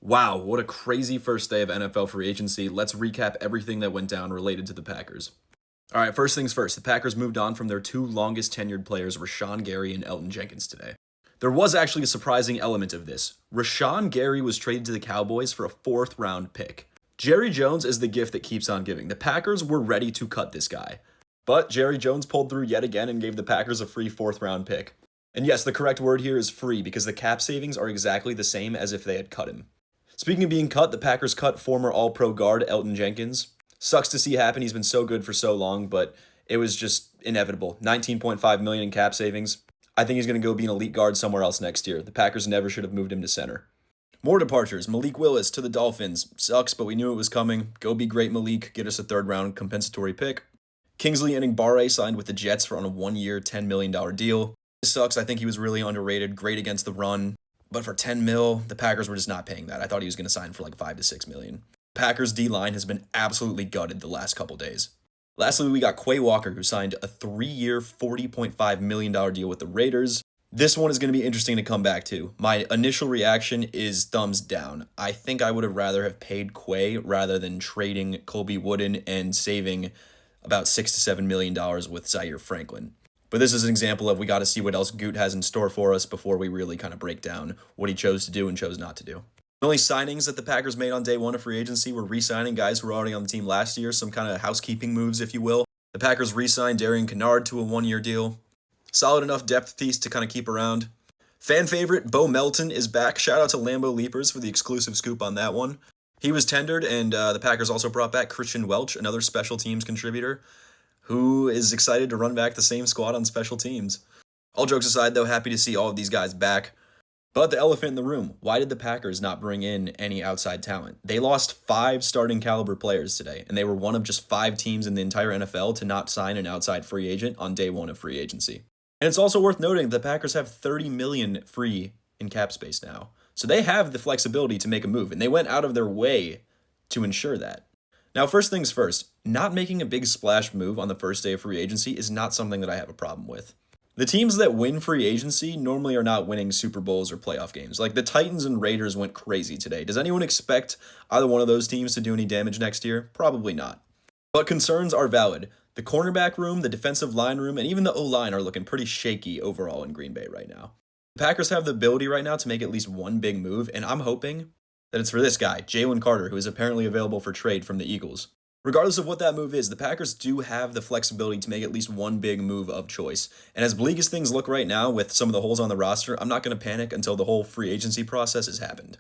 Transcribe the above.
Wow, what a crazy first day of NFL free agency. Let's recap everything that went down related to the Packers. All right, first things first. The Packers moved on from their two longest tenured players, Rashawn Gary and Elton Jenkins, today. There was actually a surprising element of this. Rashawn Gary was traded to the Cowboys for a fourth round pick. Jerry Jones is the gift that keeps on giving. The Packers were ready to cut this guy. But Jerry Jones pulled through yet again and gave the Packers a free fourth round pick. And yes, the correct word here is free because the cap savings are exactly the same as if they had cut him. Speaking of being cut, the Packers cut former All-Pro guard Elton Jenkins. Sucks to see happen. He's been so good for so long, but it was just inevitable. $19.5 million in cap savings. I think he's going to go be an elite guard somewhere else next year. The Packers never should have moved him to center. More departures. Malik Willis to the Dolphins. Sucks, but we knew it was coming. Go be great, Malik. Get us a third-round compensatory pick. Kingsley Enagbare signed with the Jets for on a one-year, $10 million deal. This sucks. I think he was really underrated. Great against the run. But for 10 mil, the Packers were just not paying that. I thought he was going to sign for like 5 to 6 million. Packers D-line has been absolutely gutted the last couple days. Lastly, we got Quay Walker, who signed a 3-year, $40.5 million deal with the Raiders. This one is going to be interesting to come back to. My initial reaction is thumbs down. I think I would have rather have paid Quay rather than trading Colby Wooden and saving about $6 to $7 million with Zaire Franklin. But this is an example of we got to see what else Goot has in store for us before we really kind of break down what he chose to do and chose not to do. The only signings that the Packers made on day one of free agency were re-signing guys who were already on the team last year, some kind of housekeeping moves, if you will. The Packers re-signed Darian Kennard to a one-year deal. Solid enough depth piece to kind of keep around. Fan favorite Bo Melton is back. Shout out to Lambeau Leapers for the exclusive scoop on that one. He was tendered, and the Packers also brought back Christian Welch, another special teams contributor, who is excited to run back the same squad on special teams. All jokes aside, though, happy to see all of these guys back. But the elephant in the room, why did the Packers not bring in any outside talent? They lost 5 starting caliber players today, and they were one of just 5 teams in the entire NFL to not sign an outside free agent on day one of free agency. And it's also worth noting the Packers have $30 million free in cap space now. So they have the flexibility to make a move, and they went out of their way to ensure that. Now, first things first, not making a big splash move on the first day of free agency is not something that I have a problem with. The teams that win free agency normally are not winning Super Bowls or playoff games. Like the Titans and Raiders went crazy today. Does anyone expect either one of those teams to do any damage next year? Probably not. But concerns are valid. The cornerback room, the defensive line room, and even the O-line are looking pretty shaky overall in Green Bay right now. The Packers have the ability right now to make at least one big move, and I'm hoping that it's for this guy, Jalen Carter, who is apparently available for trade from the Eagles. Regardless of what that move is, the Packers do have the flexibility to make at least one big move of choice. And as bleak as things look right now with some of the holes on the roster, I'm not going to panic until the whole free agency process has happened.